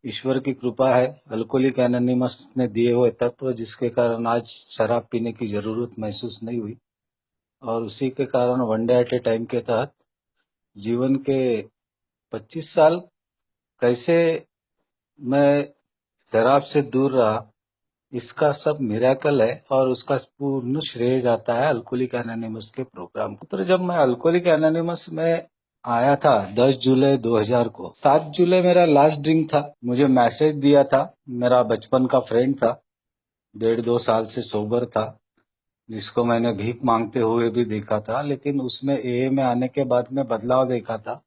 ईश्वर की कृपा है, अल्कोहलिक एनोनिमस ने दिए हुए तत्व जिसके कारण आज शराब पीने की जरूरत महसूस नहीं हुई। और उसी के कारण one day at A time के तहत जीवन के 25 साल कैसे मैं शराब से दूर रहा, इसका सब मिरेकल है और उसका पूर्ण श्रेय जाता है अल्कोहलिक एनोनिमस के प्रोग्राम को। तो जब मैं अल्कोहलिक एनोनिमस में आया था 10 जुलाई 2000 को, 7 जुलाई मेरा लास्ट ड्रिंक था। मुझे मैसेज दिया था, मेरा बचपन का फ्रेंड था, 1.5-2 साल से सोबर था, जिसको मैंने भीख मांगते हुए भी देखा था, लेकिन उसमें एए में आने के बाद में बदलाव देखा था।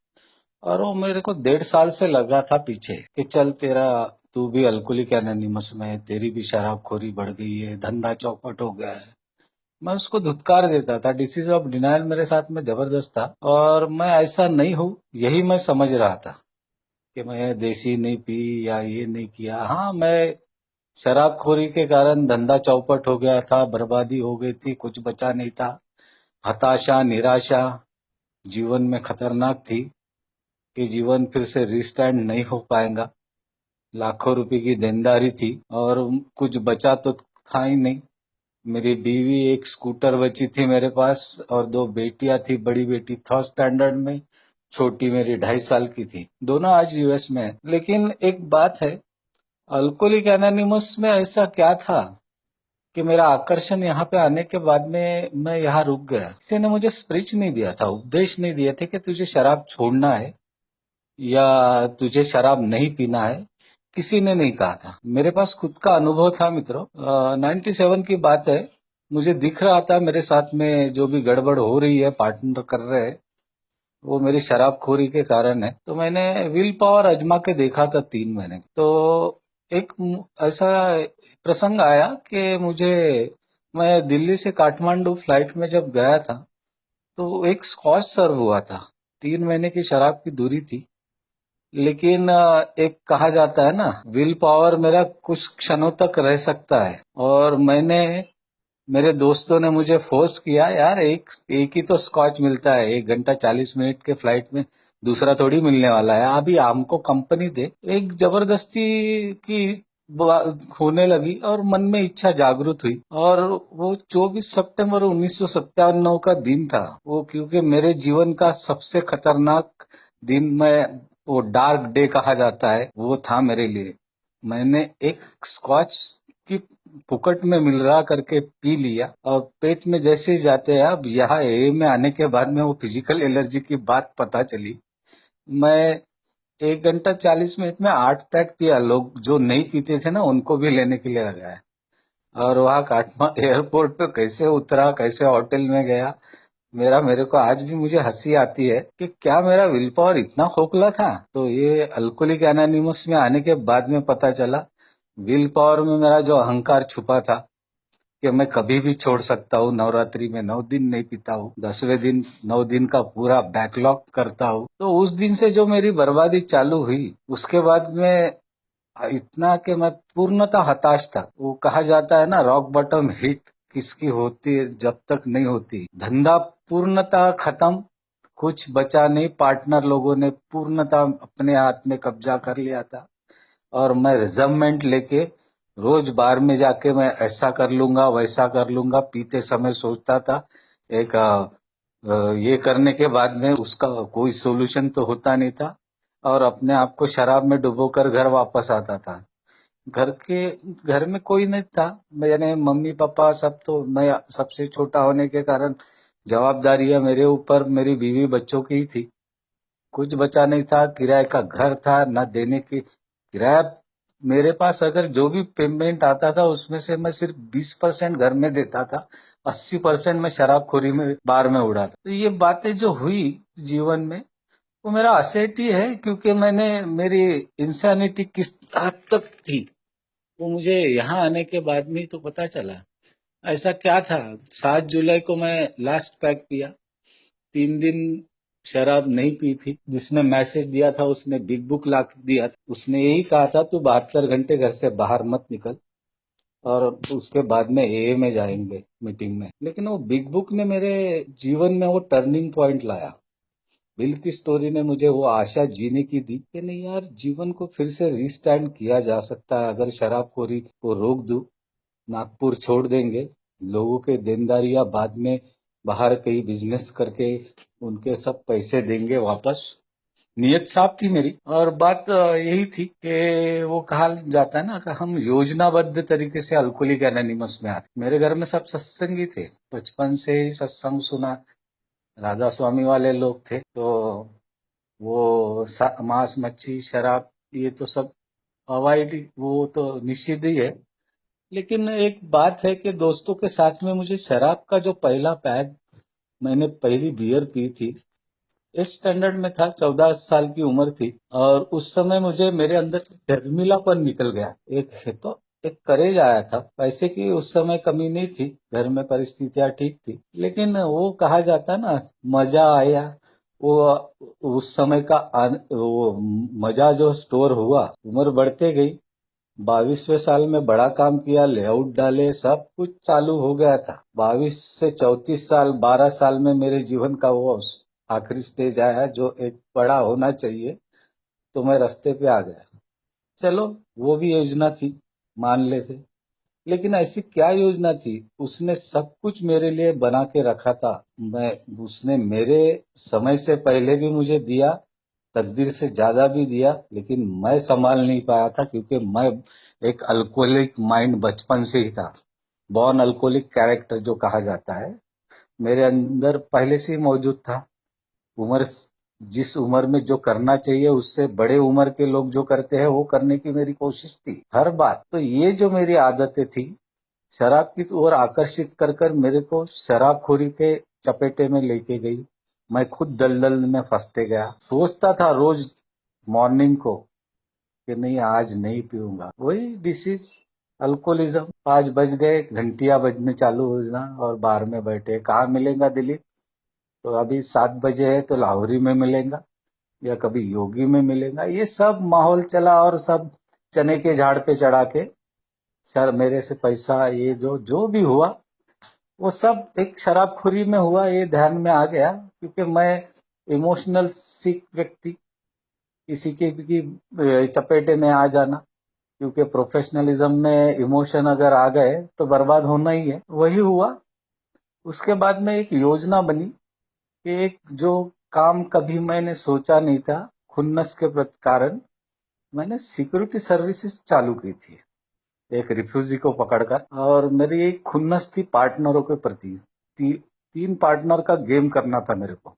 और वो मेरे को 1.5 साल से लगा था पीछे कि चल तेरा, तू भी अल्कोहलिक एनोनिमस में है, तेरी भी शराबखोरी बढ़ गई है, धंधा चौपट हो गया है। मैं उसको धुतकार देता था, डिसीज ऑफ डिनायल मेरे साथ में जबरदस्त था और मैं ऐसा नहीं हूँ, यही मैं समझ रहा था कि मैं देसी नहीं पी या ये नहीं किया। हाँ, मैं शराबखोरी के कारण धंधा चौपट हो गया था, बर्बादी हो गई थी, कुछ बचा नहीं था। हताशा, निराशा जीवन में खतरनाक थी कि जीवन फिर से रिस्टैंड नहीं हो पाएगा। लाखों रुपए की देनदारी थी और कुछ बचा तो था ही नहीं। मेरी बीवी, एक स्कूटर बची थी मेरे पास और 2 बेटियां थी। बड़ी बेटी थर्ड स्टैंडर्ड में, छोटी मेरी 2.5 साल की थी। दोनों आज यूएस में है। लेकिन एक बात है, अल्कोहलिक एनोनिमस में ऐसा क्या था कि मेरा आकर्षण यहाँ पे आने के बाद में मैं यहाँ रुक गया। किसी ने मुझे स्पिरिच नहीं दिया था, उपदेश नहीं दिए थे कि तुझे शराब छोड़ना है या तुझे शराब नहीं पीना है। किसी ने नहीं कहा था, मेरे पास खुद का अनुभव था मित्रों। 97 की बात है, मुझे दिख रहा था मेरे साथ में जो भी गड़बड़ हो रही है, पार्टनर कर रहे हैं, वो मेरी शराबखोरी के कारण है। तो मैंने विल पावर आजमा के देखा था 3 महीने। तो एक ऐसा प्रसंग आया कि मैं दिल्ली से काठमांडू फ्लाइट में जब गया था, तो एक स्कॉच सर्व हुआ था। 3 महीने की शराब की दूरी थी, लेकिन एक कहा जाता है ना, विल पावर मेरा कुछ क्षणों तक रह सकता है। और मेरे दोस्तों ने मुझे फोर्स किया, यार एक एक ही तो स्कॉच मिलता है, 1 घंटा 40 मिनट के फ्लाइट में, दूसरा थोड़ी मिलने वाला है, अभी हमको कंपनी दे। एक जबरदस्ती की होने लगी और मन में इच्छा जागृत हुई। और वो 24 सितंबर 1997 का दिन था वो, क्योंकि मेरे जीवन का सबसे खतरनाक दिन, मैं वो डार्क डे कहा जाता है, वो था मेरे लिए। मैंने एक स्कॉच की फुकट में मिल रहा करके पी लिया और पेट में जैसे ही जाते हैं, अब यहाँ ए में आने के बाद में वो फिजिकल एलर्जी की बात पता चली। मैं 1 घंटा 40 मिनट में 8 पैक पिया। लोग जो नहीं पीते थे ना, उनको भी लेने के लिए लगाया। और वहाँ काठमा एयरपोर्ट पे कैसे उतरा, कैसे होटल में गया, मेरे को आज भी मुझे हंसी आती है कि क्या मेरा विल पावर इतना खोखला था। तो ये अल्कोहलिक एनोनिमस में आने के बाद में पता चला, विल पावर में मेरा जो अहंकार छुपा था कि मैं कभी भी छोड़ सकता हूँ। नवरात्रि में 9 दिन नहीं पीता हूँ, 10वें दिन 9 दिन का पूरा बैकलॉग करता हूँ। तो उस दिन से जो मेरी बर्बादी चालू हुई, उसके बाद में इतना कि मैं पूर्णतः हताश था। वो कहा जाता है ना, रॉक बॉटम हिट किसकी होती है जब तक नहीं होती। धंधा पूर्णतः खत्म, कुछ बचा नहीं। पार्टनर लोगों ने पूर्णतः अपने हाथ में कब्जा कर लिया था और मैं रिजर्वमेंट लेके रोज बार में जाके मैं ऐसा कर लूंगा, वैसा कर लूंगा, पीते समय सोचता था। एक ये करने के बाद में उसका कोई सोल्यूशन तो होता नहीं था और अपने आप को शराब में डुबोकर घर वापस आता था। घर में कोई नहीं था, मेरे मम्मी पापा सब, तो मैं सबसे छोटा होने के कारण जवाबदारियां मेरे ऊपर, मेरी बीवी बच्चों की ही थी। कुछ बचा नहीं था, किराए का घर था, न देने की किराया। मेरे पास अगर जो भी पेमेंट आता था उसमें से मैं सिर्फ 20% घर में देता था, 80% मैं शराबखोरी में बार में उड़ा था। तो ये बातें जो हुई जीवन में, वो मेरा असेट ही है, क्योंकि मेरी इंसानिटी किस हद तक थी वो मुझे यहाँ आने के बाद में ही तो पता चला। ऐसा क्या था, 7 जुलाई को मैं लास्ट पैक पिया। 3 दिन शराब नहीं पी थी। जिसने मैसेज दिया था उसने बिग बुक ला के दिया था। उसने यही कहा था, तू 72 घंटे घर से बाहर मत निकल और उसके बाद में एए में जाएंगे मीटिंग में। लेकिन वो बिग बुक ने मेरे जीवन में वो टर्निंग पॉइंट लाया। बिल की स्टोरी ने मुझे वो आशा जीने की दी कि नहीं यार, जीवन को फिर से रीस्टैंड किया जा सकता है अगर शराबखोरी को रोक दूं। नागपुर छोड़ देंगे, लोगों के देनदारियां बाद में बाहर कहीं बिजनेस करके उनके सब पैसे देंगे वापस। नियत साफ थी मेरी, और बात यही थी कि वो कहा जाता है ना कि हम योजनाबद्ध तरीके से अल्कोहलिक एनोनिमस में आते। मेरे घर में सब सत्संगी थे, बचपन से ही सत्संग सुना, राधा स्वामी वाले लोग थे, तो वो मांस मच्छी शराब ये तो सब अवॉइड, वो तो निषिद्ध ही है। लेकिन एक बात है कि दोस्तों के साथ में मुझे शराब का जो पहला पैग, मैंने पहली बियर पी थी, 8 स्टैंडर्ड में था, 14 साल की उम्र थी। और उस समय मुझे मेरे अंदर से शर्मिलापन निकल गया। एक है तो एक करेज आया था। पैसे की उस समय कमी नहीं थी, घर में परिस्थितियां ठीक थी, लेकिन वो कहा जाता है ना, मजा आया। वो उस समय का वो मजा जो स्टोर हुआ, उम्र बढ़ते गई, 22वें साल में बड़ा काम किया, लेआउट डाले, सब कुछ चालू हो गया था। 22 से 34 साल, 12 साल में मेरे जीवन का वो आखिरी स्टेज आया जो एक बड़ा होना चाहिए, तो मैं रास्ते पे आ गया। चलो, वो भी योजना थी, मान लेते। लेकिन ऐसी क्या योजना थी, उसने सब कुछ मेरे लिए बना के रखा था। मैं उसने मेरे समय से पहले भी मुझे दिया, तकदीर से ज्यादा भी दिया, लेकिन मैं संभाल नहीं पाया था, क्योंकि मैं एक अल्कोहलिक माइंड बचपन से ही था। बॉर्न अल्कोहलिक कैरेक्टर जो कहा जाता है, मेरे अंदर पहले से ही मौजूद था। उम्र जिस उम्र में जो करना चाहिए उससे बड़े उम्र के लोग जो करते हैं वो करने की मेरी कोशिश थी हर बात। तो ये जो मेरी आदतें थी, शराब की ओर आकर्षित कर कर मेरे को शराबखोरी के चपेटे में लेके गई। मैं खुद दलदल में फंसते गया। सोचता था रोज मॉर्निंग को कि नहीं, आज नहीं पीऊंगा। वही डिसीज, अल्कोहलिज्म। 5 बज गए, घंटियां बजने चालू हो जाना, और बाहर में बैठे, कहाँ मिलेगा दिलीप? तो अभी 7 बजे है तो लाहौरी में मिलेगा, या कभी योगी में मिलेगा। ये सब माहौल चला, और सब चने के झाड़ पे चढ़ा के सर मेरे से पैसा, ये जो जो भी हुआ वो सब एक शराबखोरी में हुआ, ये ध्यान में आ गया। क्योंकि मैं इमोशनल सिक व्यक्ति, किसी के भी की चपेटे में आ जाना, क्योंकि प्रोफेशनलिज्म में इमोशन अगर आ गए तो बर्बाद होना ही है। वही हुआ। उसके बाद में एक योजना बनी कि एक जो काम कभी मैंने सोचा नहीं था, खुन्नस के कारण मैंने सिक्योरिटी सर्विसेज चालू की थी, एक रिफ्यूजी को पकड़कर। और मेरी एक खुन्नस थी पार्टनरों के प्रति। 3 पार्टनर का गेम करना था मेरे को।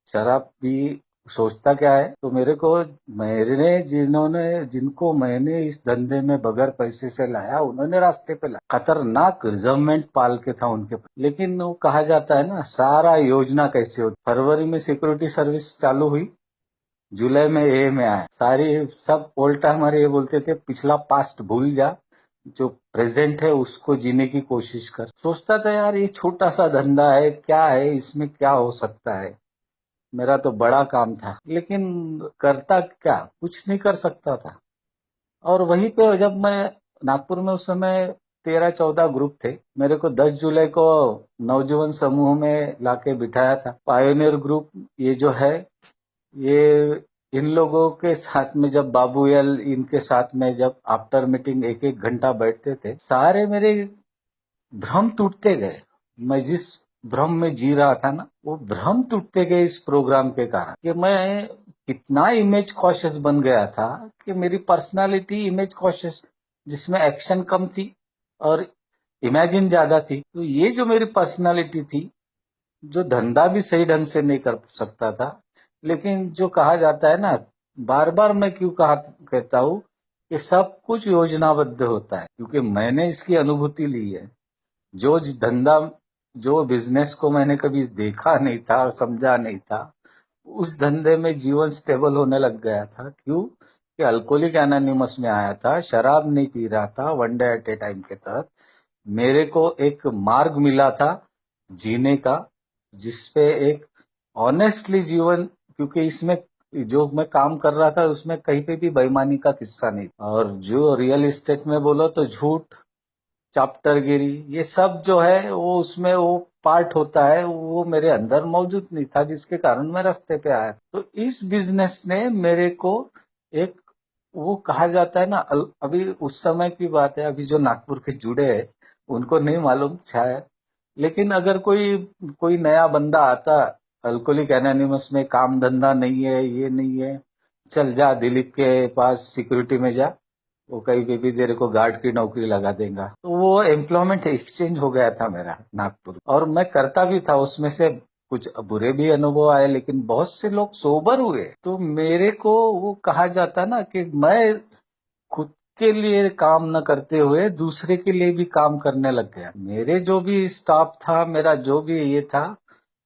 शराब भी सोचता क्या है, तो मेरे को, मेरे जिन्होंने जिनको मैंने इस धंधे में बगैर पैसे से लाया, उन्होंने रास्ते पे लाया। खतरनाक रिजर्वमेंट पाल के था उनके पास। लेकिन वो कहा जाता है ना, सारा योजना कैसे होती। फरवरी में सिक्योरिटी सर्विस चालू हुई, जुलाई में ए में आया। सारी सब ओल्टा हमारे ये बोलते थे, पिछला पास्ट भूल जा, जो प्रेजेंट है उसको जीने की कोशिश कर। सोचता था यार, ये छोटा सा धंधा है, क्या है इसमें, क्या हो सकता है। मेरा तो बड़ा काम था, लेकिन करता क्या, कुछ नहीं कर सकता था। और वहीं पे जब मैं नागपुर में, उस समय 13-14 ग्रुप थे, मेरे को 10 जुलाई को नवजीवन समूह में लाके बिठाया था। पायोनियर ग्रुप ये जो है, ये इन लोगों के साथ में जब बाबूयल इनके साथ में जब आफ्टर मीटिंग 1-1 घंटा बैठते थे, सारे मेरे भ्रम टूटते गए। मैं जिस भ्रम में जी रहा था ना, वो भ्रम टूटते गए इस प्रोग्राम के कारण। कि मैं कितना इमेज कॉशियस बन गया था, कि मेरी पर्सनालिटी इमेज कॉशियस, जिसमें एक्शन कम थी और इमेजिन ज्यादा थी। तो ये जो मेरी पर्सनालिटी थी, जो धंधा भी सही ढंग से नहीं कर सकता था, लेकिन जो कहा जाता है ना, बार बार मैं क्यों कहता हूँ कि सब कुछ योजनाबद्ध होता है, क्योंकि मैंने इसकी अनुभूति ली है। जो धंधा, जो बिजनेस को मैंने कभी देखा नहीं था, समझा नहीं था, उस धंधे में जीवन स्टेबल होने लग गया था। क्यों? कि अल्कोहलिक एनोनिमस में आया था, शराब नहीं पी रहा था, one day at A time के तहत मेरे को एक मार्ग मिला था जीने का, जिसपे एक ऑनेस्टली जीवन, क्योंकि इसमें जो मैं काम कर रहा था उसमें कहीं पे भी बेईमानी का किस्सा नहीं। और जो रियल एस्टेट में बोलो तो झूठ, चाप्टरगिरी, ये सब जो है वो उसमें वो पार्ट होता है वो मेरे अंदर मौजूद नहीं था, जिसके कारण मैं रास्ते पे आया। तो इस बिजनेस ने मेरे को एक, वो कहा जाता है ना, अभी उस समय की बात है, अभी जो नागपुर के जुड़े हैं उनको नहीं मालूम शायद, लेकिन अगर कोई कोई नया बंदा आता अल्कोहलिक एनोनिमस में, काम धंधा नहीं है, ये नहीं है, चल जा दिलीप के पास सिक्योरिटी में जा, वो कहीं पे भी तेरे को गार्ड की नौकरी लगा देगा। तो वो एम्प्लॉयमेंट एक्सचेंज हो गया था मेरा नागपुर, और मैं करता भी था उसमें से। कुछ बुरे भी अनुभव आए, लेकिन बहुत से लोग सोबर हुए। तो मेरे को वो कहा जाता ना कि मैं खुद के लिए काम न करते हुए दूसरे के लिए भी काम करने लग गया। मेरे जो भी स्टाफ था, मेरा जो भी ये था,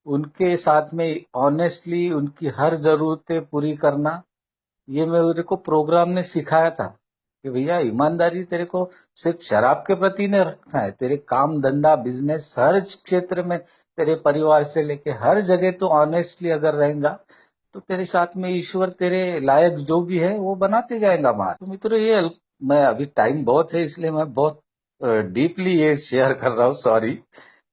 उनके साथ में ऑनेस्टली उनकी हर जरूरतें पूरी करना, ये मेरे को प्रोग्राम ने सिखाया था कि भैया ईमानदारी तेरे को सिर्फ शराब के प्रति नहीं रखना है, तेरे काम धंधा बिजनेस हर क्षेत्र में, तेरे परिवार से लेके हर जगह तो ऑनेस्टली अगर रहेगा तो तेरे साथ में ईश्वर तेरे लायक जो भी है वो बनाते जाएगा मार। तो मित्रों, ये मैं अभी टाइम बहुत है इसलिए मैं बहुत डीपली ये शेयर कर रहा हूँ, सॉरी।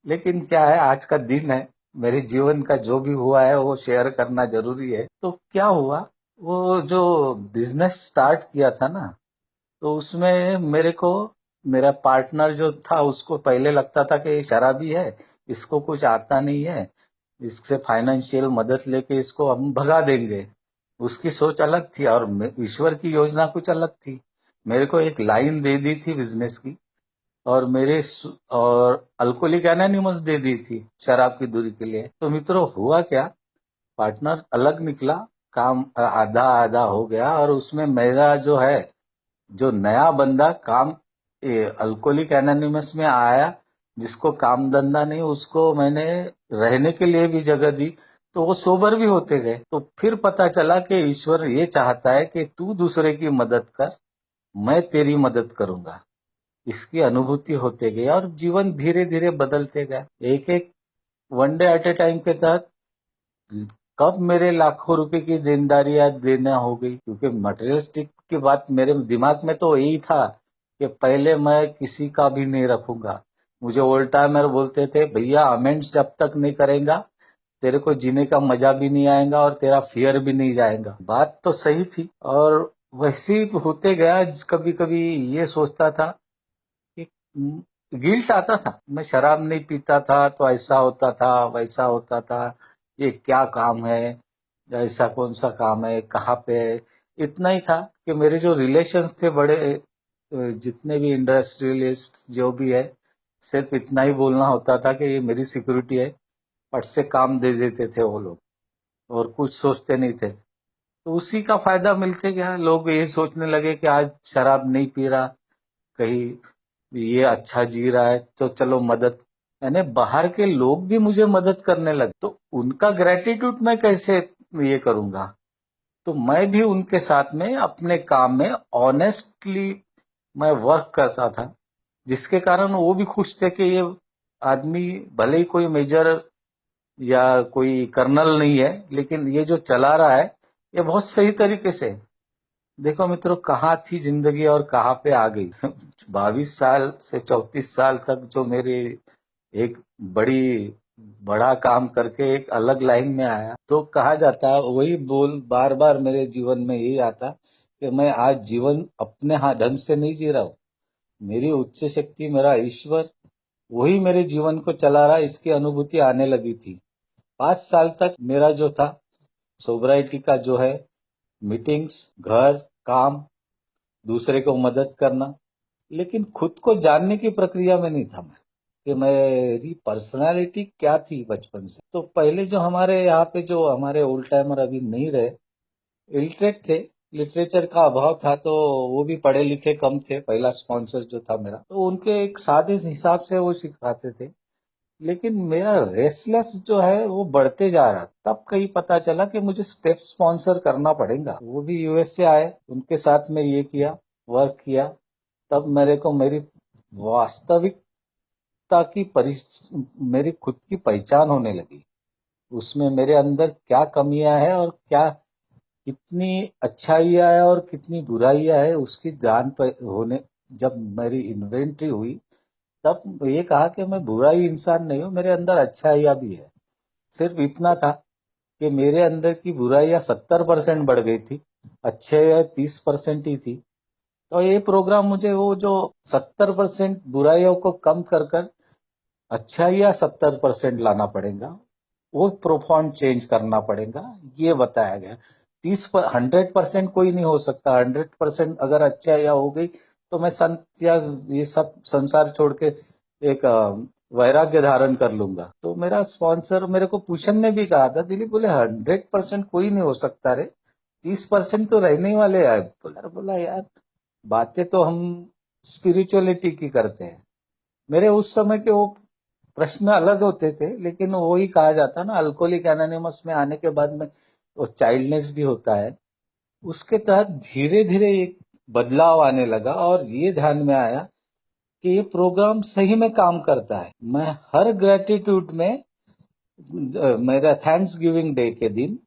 लेकिन क्या है, आज का दिन है, मेरे जीवन का जो भी हुआ है वो शेयर करना जरूरी है। तो क्या हुआ, वो जो बिजनेस स्टार्ट किया था ना, तो उसमें मेरे को, मेरा पार्टनर जो था उसको पहले लगता था कि ये शराबी है, इसको कुछ आता नहीं है, इससे फाइनेंशियल मदद लेके इसको हम भगा देंगे। उसकी सोच अलग थी और ईश्वर की योजना कुछ अलग थी। मेरे को एक लाइन दे दी थी बिजनेस की, और और अल्कोहलिक एनोनिमस दे दी थी शराब की दूरी के लिए। तो मित्रों, हुआ क्या, पार्टनर अलग निकला, काम आधा आधा हो गया, और उसमें मेरा जो है, जो नया बंदा काम अल्कोहलिक एनोनिमस में आया, जिसको काम धंधा नहीं, उसको मैंने रहने के लिए भी जगह दी, तो वो सोबर भी होते गए। तो फिर पता चला कि ईश्वर ये चाहता है कि तू दूसरे की मदद कर, मैं तेरी मदद करूंगा। इसकी अनुभूति होते गई और जीवन धीरे धीरे बदलते गया, एक एक one day at A time के तहत। कब मेरे लाखों रुपए की देनदारियां देना हो गई, क्योंकि मटेरियलिस्टिक की बात मेरे दिमाग में तो यही था कि पहले मैं किसी का भी नहीं रखूंगा। मुझे ओल्ड टाइमर बोलते थे, भैया अमेंड्स जब तक नहीं करेगा तेरे को जीने का मजा भी नहीं आएगा और तेरा फियर भी नहीं जाएगा। बात तो सही थी, और वैसे ही होते गया। कभी कभी ये सोचता था कि गिल्ट आता था, मैं शराब नहीं पीता था तो ऐसा होता था वैसा होता था, ये क्या काम है, या ऐसा कौन सा काम है, कहाँ पे है। इतना ही था कि मेरे जो रिलेशंस थे बड़े, जितने भी इंडस्ट्रियलिस्ट जो भी है, सिर्फ इतना ही बोलना होता था कि ये मेरी सिक्योरिटी है, पट से काम दे देते थे वो लोग, और कुछ सोचते नहीं थे। तो उसी का फायदा मिलते गया, लोग ये सोचने लगे कि आज शराब नहीं पी रहा, कहीं ये अच्छा जी रहा है, तो चलो मदद, यानी बाहर के लोग भी मुझे मदद करने लगे। तो उनका ग्रेटिट्यूड मैं कैसे ये करूंगा, तो मैं भी उनके साथ में अपने काम में ऑनेस्टली मैं वर्क करता था, जिसके कारण वो भी खुश थे कि ये आदमी भले ही कोई मेजर या कोई कर्नल नहीं है, लेकिन ये जो चला रहा है ये बहुत सही तरीके से। देखो मित्रों, कहाँ थी जिंदगी और कहाँ पे आ गई। 22 साल से 34 साल तक जो मेरे एक बड़ी बड़ा काम करके एक अलग लाइन में आया, तो कहा जाता है, वही बोल बार बार मेरे जीवन में यही आता कि मैं आज जीवन अपने ढंग से नहीं जी रहा हूँ। मेरी उच्च शक्ति, मेरा ईश्वर, वही मेरे जीवन को चला रहा है, इसकी अनुभूति आने लगी थी। 5 साल तक मेरा जो था सोबराइटी का जो है, मीटिंग्स, घर, काम, दूसरे को मदद करना, लेकिन खुद को जानने की प्रक्रिया में नहीं था मैं, कि मेरी पर्सनालिटी क्या थी बचपन से। तो पहले जो हमारे यहाँ पे जो हमारे ओल्ड टाइमर अभी नहीं रहे, इलिटरेट थे, लिटरेचर का अभाव था, तो वो भी पढ़े लिखे कम थे, पहला स्पॉन्सर जो था मेरा, तो उनके एक सादे हिसाब से वो सिखाते थे। लेकिन मेरा रेसलेस जो है वो बढ़ते जा रहा, तब कहीं पता चला कि मुझे स्टेप स्पॉन्सर करना पड़ेगा। वो भी यूएस से आए, उनके साथ में ये किया, वर्क किया, तब मेरे को मेरी वास्तविकता की मेरी खुद की पहचान होने लगी। उसमें मेरे अंदर क्या कमियां हैं और क्या, कितनी अच्छाइयां है और कितनी बुराइयां है, उसकी जान पर होने, जब मेरी इन्वेंट्री हुई, तब ये कहा कि मैं बुरा ही इंसान नहीं हूँ, मेरे अंदर अच्छाइयाँ भी है। सिर्फ इतना था कि मेरे अंदर की बुराइयां 70% बढ़ गई थी, अच्छाइयाँ 30% ही थी। तो ये प्रोग्राम मुझे वो जो 70% बुराइयों को कम कर कर अच्छाइयाँ 70% लाना पड़ेगा, वो प्रोफाउंड चेंज करना पड़ेगा, ये बताया गया। 100% कोई नहीं हो सकता। 100% अगर अच्छाइयाँ हो गई तो मैं संत या ये सब संसार छोड़ के एक वैराग्य धारण कर लूंगा। तो मेरा स्पॉन्सर मेरे को पूछन ने भी कहा था, दिलीप बोले 100% कोई नहीं हो सकता रे, 30% तो रहने ही वाले हैं। बोला यार, बातें तो हम स्पिरिचुअलिटी की करते हैं। मेरे उस समय के वो प्रश्न अलग होते थे, लेकिन वही कहा जाता ना, अल्कोहलिक एनोनिमस में आने के बाद में वो चाइल्डनेस भी होता है। उसके तहत धीरे धीरे एक बदलाव आने लगा और ये ध्यान में आया कि ये प्रोग्राम सही में काम करता है। मैं हर ग्रेटिट्यूड में, मेरा थैंक्स गिविंग डे के दिन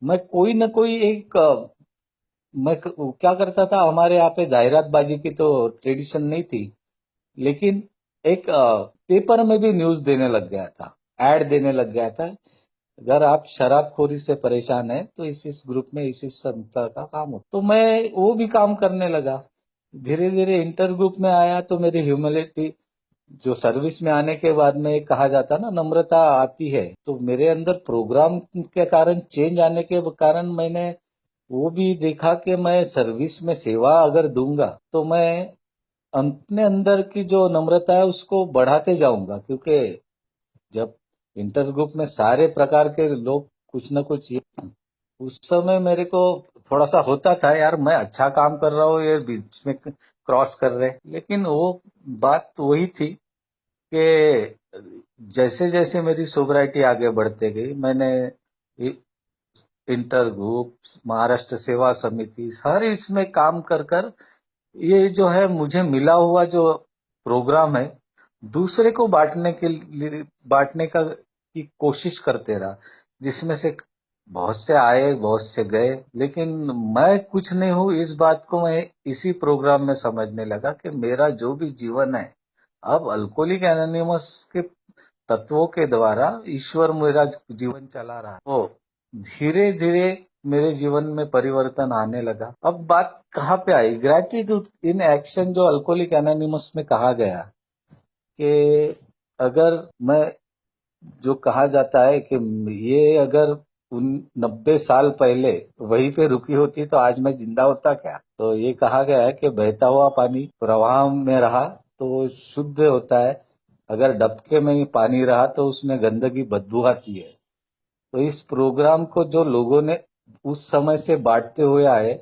मैं कोई ना कोई एक क्या करता था, हमारे यहाँ पे जाहिरातबाजी की तो ट्रेडिशन नहीं थी, लेकिन एक पेपर में भी न्यूज देने लग गया था, एड देने लग गया था। अगर आप शराबखोरी से परेशान है तो इस ग्रुप में इस संस्था का काम हो। तो मैं वो भी काम करने लगा। धीरे धीरे इंटर ग्रुप में आया तो मेरी ह्यूमिलिटी, जो सर्विस में आने के बाद में एक कहा जाता ना, नम्रता आती है, तो मेरे अंदर प्रोग्राम के कारण, चेंज आने के कारण मैंने वो भी देखा कि मैं सर्विस में सेवा अगर दूंगा तो मैं अपने अंदर की जो नम्रता है उसको बढ़ाते जाऊंगा। क्योंकि जब इंटर ग्रुप में सारे प्रकार के लोग कुछ ना कुछ, उस समय मेरे को थोड़ा सा होता था यार, मैं अच्छा काम कर रहा हूँ, ये बीच में क्रॉस कर रहे। लेकिन वो बात तो वही थी कि जैसे जैसे मेरी सोबराइटी आगे बढ़ते गई, मैंने इंटर ग्रुप, महाराष्ट्र सेवा समिति, हर इसमें काम कर कर ये जो है मुझे मिला हुआ जो प्रोग्राम है, दूसरे को बांटने के लिए, बांटने का की कोशिश करते रहा। जिसमें से बहुत से आए, बहुत से गए, लेकिन मैं कुछ नहीं हूँ, इस बात को मैं इसी प्रोग्राम में समझने लगा कि मेरा जो भी जीवन है अब अल्कोहलिक एनोनिमस के तत्वों के द्वारा ईश्वर मेरा जीवन चला रहा है। तो धीरे धीरे मेरे जीवन में परिवर्तन आने लगा। अब बात कहाँ पे आई, ग्रेटिट्यूड इन एक्शन, जो अल्कोहलिक एनोनिमस में कहा गया कि अगर मैं, जो कहा जाता है कि ये अगर उन 90 साल पहले वहीं पे रुकी होती तो आज मैं जिंदा होता क्या। तो ये कहा गया है कि बहता हुआ पानी प्रवाह में रहा तो वो शुद्ध होता है, अगर डबके में ही पानी रहा तो उसमें गंदगी बदबू आती है। तो इस प्रोग्राम को जो लोगों ने उस समय से बांटते हुए आए,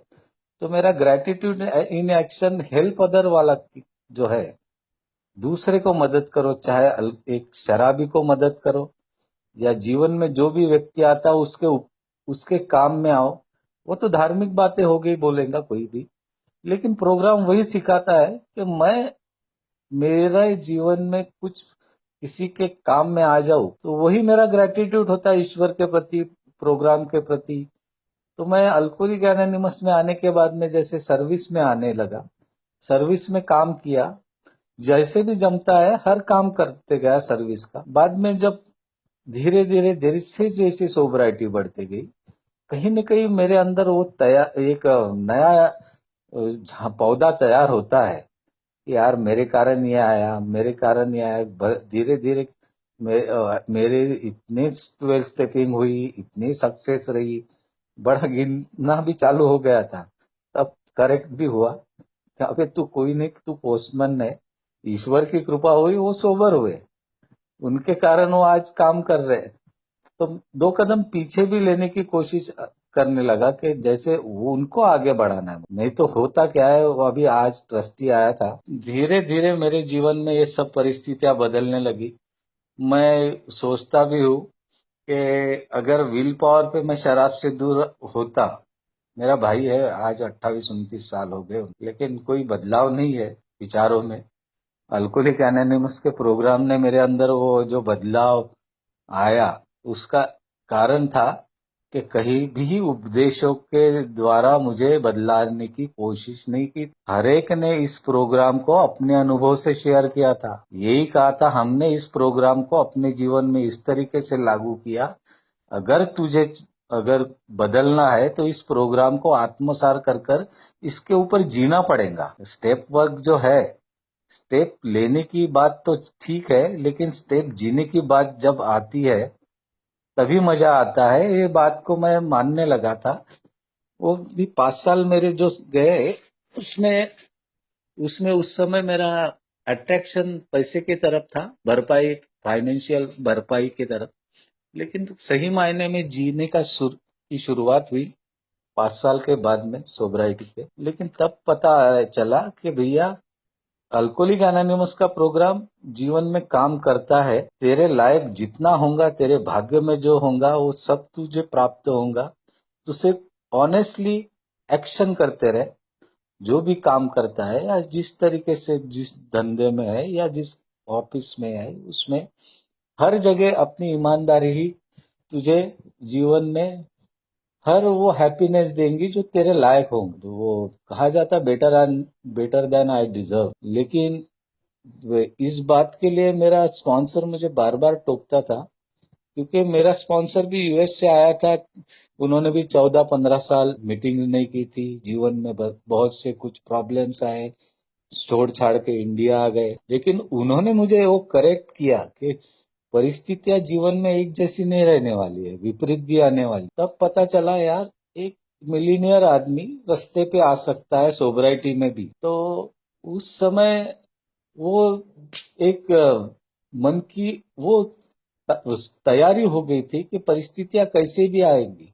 तो मेरा gratitude in action, help other वाला जो है, दूसरे को मदद करो, चाहे एक शराबी को मदद करो या जीवन में जो भी व्यक्ति आता है उसके काम में आओ। वो तो धार्मिक बातें हो गई, बोलेगा कोई भी, लेकिन प्रोग्राम वही सिखाता है कि मैं, मेरे जीवन में कुछ किसी के काम में आ जाऊं तो वही मेरा ग्रेटिट्यूड होता है ईश्वर के प्रति, प्रोग्राम के प्रति। तो मैं अल्कोहलिक एनोनिमस में आने के बाद में जैसे सर्विस में आने लगा, सर्विस में काम किया, जैसे भी जमता है हर काम करते गया सर्विस का। बाद में जब धीरे धीरे जैसे जैसे सोबराइटी बढ़ती गई, कहीं न कहीं मेरे अंदर वो तैयार, एक नया पौधा तैयार होता है कि यार मेरे कारण ये आया, मेरे कारण ये आया। धीरे धीरे मेरे इतने 12 स्टेपिंग हुई, इतनी सक्सेस रही, बड़ा गिनना भी चालू हो गया था। तब करेक्ट भी हुआ कि अबे तू कोई नहीं, तू पोस्टमैन है, ईश्वर की कृपा हुई वो सोबर हुए, उनके कारण वो आज काम कर रहे हैं। तो 2 कदम पीछे भी लेने की कोशिश करने लगा कि जैसे वो उनको आगे बढ़ाना है। नहीं तो होता क्या है, वो अभी आज ट्रस्टी आया था, धीरे धीरे मेरे जीवन में ये सब परिस्थितियां बदलने लगी। मैं सोचता भी हूँ कि अगर विल पावर पे मैं शराब से दूर होता, मेरा भाई है आज 28-29 साल हो गए, लेकिन कोई बदलाव नहीं है विचारों में। अल्कोहलिक एनोनिमस के प्रोग्राम ने मेरे अंदर वो जो बदलाव आया, उसका कारण था कि कहीं भी उपदेशों के द्वारा मुझे बदलाने की कोशिश नहीं की। हर एक ने इस प्रोग्राम को अपने अनुभव से शेयर किया था। यही कहा था, हमने इस प्रोग्राम को अपने जीवन में इस तरीके से लागू किया, अगर तुझे अगर बदलना है तो इस प्रोग्राम को आत्मसार कर कर इसके ऊपर जीना पड़ेगा। स्टेप वर्क जो है, स्टेप लेने की बात तो ठीक है, लेकिन स्टेप जीने की बात जब आती है तभी मजा आता है। ये बात को मैं मानने लगा था। वो भी 5 साल मेरे जो गए, उसमें उसमें उस समय मेरा अट्रैक्शन पैसे की तरफ था, भरपाई, फाइनेंशियल भरपाई की तरफ। लेकिन सही मायने में जीने की शुरुआत हुई 5 साल के बाद में, सोब्राइटी के। लेकिन तब पता चला कि भैया, अल्कोहलिक एनोनिमस का प्रोग्राम जीवन में काम करता है। तेरे लायक जितना होगा, तेरे भाग्य में जो होगा, वो सब तुझे प्राप्त होगा। तो सिर्फ ऑनेस्टली एक्शन करते रहे। जो भी काम करता है, या जिस तरीके से जिस धंधे में है या जिस ऑफिस में है, उसमें हर जगह अपनी ईमानदारी ही तुझे जीवन में हर वो हैप्पीनेस देंगी जो तेरे लायक होंगे। तो वो कहा जाता, बेटर देन आई डिजर्व। लेकिन इस बात के लिए मेरा स्पॉन्सर मुझे बार बार टोकता था, क्योंकि मेरा स्पॉन्सर भी यूएस से आया था। उन्होंने भी 14-15 साल मीटिंग्स नहीं की थी। जीवन में बहुत से कुछ प्रॉब्लम्स आए, छोड़ छाड़ के इंडिया आ गए। लेकिन उन्होंने मुझे वो करेक्ट किया कि परिस्थितियां जीवन में एक जैसी नहीं रहने वाली है, विपरीत भी आने वाली। तब पता चला यार, एक मिलीनियर आदमी रास्ते पे आ सकता है सोबराइटी में भी। तो उस समय वो एक मन की वो तैयारी हो गई थी कि परिस्थितियां कैसे भी आएंगी,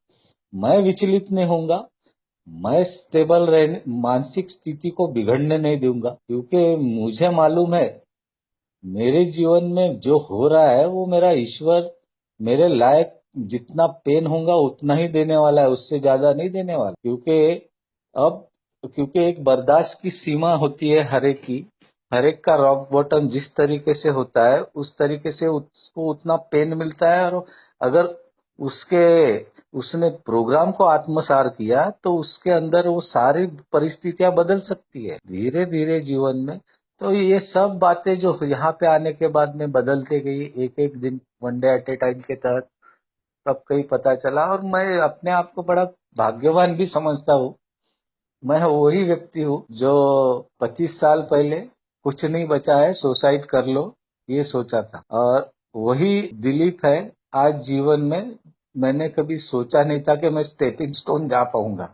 मैं विचलित नहीं होऊंगा। मैं स्टेबल रहने, मानसिक स्थिति को बिगड़ने नहीं दूंगा, क्योंकि मुझे मालूम है मेरे जीवन में जो हो रहा है वो मेरा ईश्वर मेरे लायक जितना पेन होगा उतना ही देने वाला है, उससे ज्यादा नहीं देने वाला। अब क्योंकि एक बर्दाश्त की सीमा होती है हर एक की। हर एक का रॉक बॉटम जिस तरीके से होता है, उस तरीके से उसको उतना पेन मिलता है। और अगर उसके उसने प्रोग्राम को आत्मसार किया तो उसके अंदर वो सारी परिस्थितियां बदल सकती है धीरे धीरे जीवन में। तो ये सब बातें जो यहाँ पे आने के बाद में बदलते गई, एक एक दिन, one day at A time के तहत, तब कहीं पता चला। और मैं अपने आप को बड़ा भाग्यवान भी समझता हूँ। मैं वही व्यक्ति हूँ जो 25 साल पहले कुछ नहीं बचा है, सुसाइड कर लो, ये सोचा था। और वही दिलीप है आज जीवन में। मैंने कभी सोचा नहीं था कि मैं स्टेपिंग स्टोन जा पाऊंगा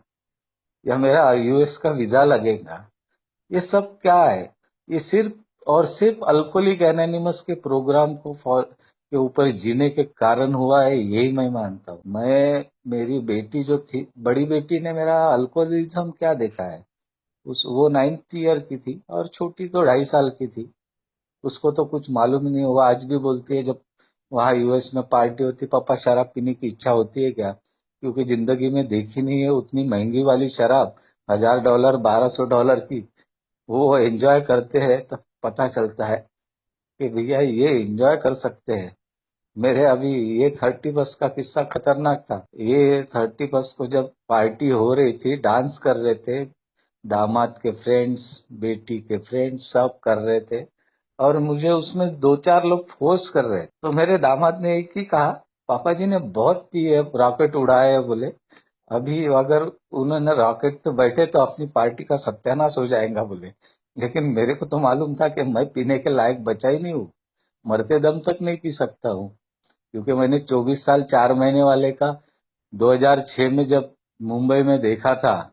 या मेरा यूएस का वीजा लगेगा। ये सब क्या है? ये सिर्फ और सिर्फ अल्कोहलिक एनोनिमस के प्रोग्राम के ऊपर जीने के कारण हुआ है, यही मैं मानता हूँ। मेरी बेटी जो थी, बड़ी बेटी ने मेरा अल्कोहलिज्म क्या देखा है, उस वो 9th ईयर की थी, और छोटी तो 2.5 साल की थी। उसको तो कुछ मालूम ही नहीं हुआ। आज भी बोलती है जब वहां यूएस में पार्टी होती, पापा शराब पीने की इच्छा होती है क्या? क्योंकि जिंदगी में देखी नहीं है उतनी महंगी वाली शराब, $1000 $1200 की। वो एंजॉय करते हैं तब पता चलता है कि भैया ये एंजॉय कर सकते हैं। मेरे अभी ये 30 बस का किस्सा खतरनाक था। ये 30 बस को जब पार्टी हो रही थी, डांस कर रहे थे, दामाद के फ्रेंड्स, बेटी के फ्रेंड्स, सब कर रहे थे, और मुझे उसमें 2-4 लोग फोर्स कर रहे। तो मेरे दामाद ने एक ही कहा, पापा जी ने बहुत पी है, रॉकेट उड़ाए है बोले, अभी अगर उन्होंने रॉकेट पे बैठे तो अपनी पार्टी का सत्यानाश हो जाएगा बोले। लेकिन मेरे को तो मालूम था कि मैं पीने के लायक बचा ही नहीं हूँ, मरते दम तक नहीं पी सकता हूँ। क्योंकि मैंने 24 साल 4 महीने वाले का 2006 में जब मुंबई में देखा था,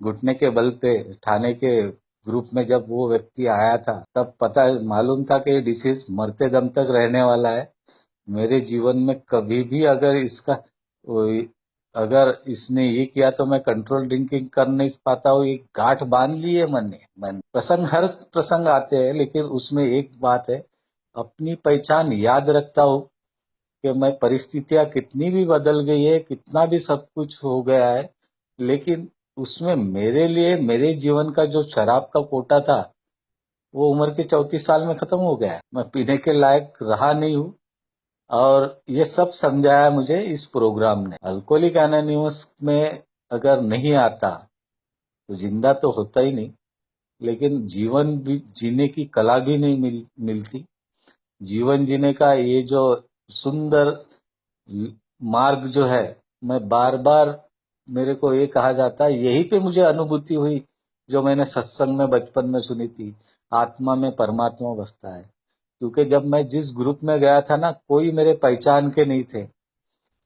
घुटने के बल पे ठाणे के ग्रुप में जब वो व्यक्ति आया था, तब पता मालूम था कि ये डिसीज मरते दम तक रहने वाला है। मेरे जीवन में कभी भी अगर इसने ये किया तो मैं कंट्रोल ड्रिंकिंग कर नहीं पाता हूँ। एक गांठ बांध ली है मन प्रसंग, हर प्रसंग आते हैं, लेकिन उसमें एक बात है, अपनी पहचान याद रखता हूँ कि मैं परिस्थितियां कितनी भी बदल गई है, कितना भी सब कुछ हो गया है, लेकिन उसमें मेरे लिए मेरे जीवन का जो शराब का कोटा था, वो उम्र के 34 साल में खत्म हो गया है। मैं पीने के लायक रहा नहीं हूँ। और ये सब समझाया मुझे इस प्रोग्राम ने। अल्कोहलिक एनोनिमस में अगर नहीं आता तो जिंदा तो होता ही नहीं, लेकिन जीवन भी जीने की कला भी नहीं मिलती। जीवन जीने का ये जो सुंदर मार्ग जो है, मैं बार बार, मेरे को ये कहा जाता है, यही पे मुझे अनुभूति हुई जो मैंने सत्संग में बचपन में सुनी थी, आत्मा में परमात्मा बसता है। क्योंकि जब मैं जिस ग्रुप में गया था ना, कोई मेरे पहचान के नहीं थे,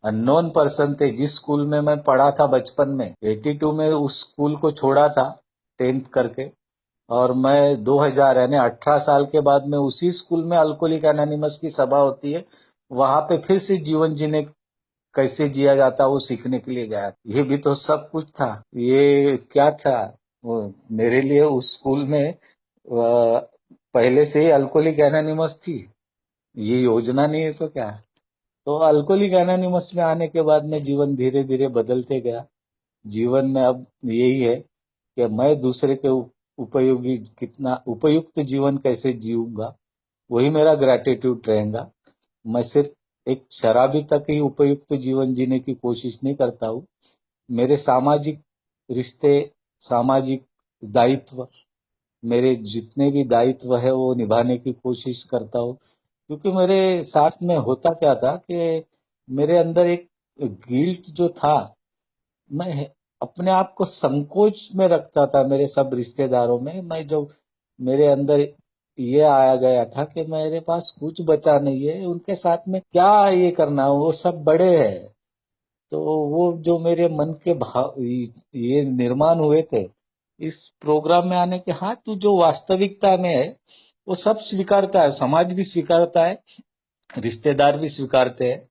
अननोन पर्सन थे। जिस स्कूल में मैं पढ़ा था बचपन में, 82 में उस स्कूल को छोड़ा था 10th करके, और मैं 2000 यानी 18 साल के बाद में उसी स्कूल में अल्कोहलिक एनोनिमस की सभा होती है, वहां पे फिर से जीवन जीने कैसे जिया जाता वो सीखने के लिए गया। ये भी तो सब कुछ था। ये क्या था, वो मेरे लिए उस स्कूल में पहले से ही अल्कोहलिक एनोनिमस थी। ये योजना नहीं है तो क्या। तो अल्कोहलिक एनोनिमस में आने के बाद में जीवन धीरे धीरे बदलते गया। जीवन में अब यही है कि मैं दूसरे के उपयोगी कितना उपयुक्त जीवन कैसे जीऊंगा, वही मेरा ग्रैटिट्यूड रहेगा। मैं सिर्फ एक शराबी तक ही उपयुक्त जीवन जीने की कोशिश नहीं करता हूँ। मेरे सामाजिक रिश्ते, सामाजिक दायित्व, मेरे जितने भी दायित्व है वो निभाने की कोशिश करता हूँ। क्योंकि मेरे साथ में होता क्या था कि मेरे अंदर एक गिल्ट जो था, मैं अपने आप को संकोच में रखता था। मेरे सब रिश्तेदारों में मैं जो मेरे अंदर ये आया गया था कि मेरे पास कुछ बचा नहीं है, उनके साथ में क्या ये करना, वो सब बड़े हैं। तो वो जो मेरे मन के भाव ये निर्माण हुए थे इस प्रोग्राम में आने के, हाँ तू जो वास्तविकता में है वो सब स्वीकारता है, समाज भी स्वीकारता है, रिश्तेदार भी स्वीकारते हैं।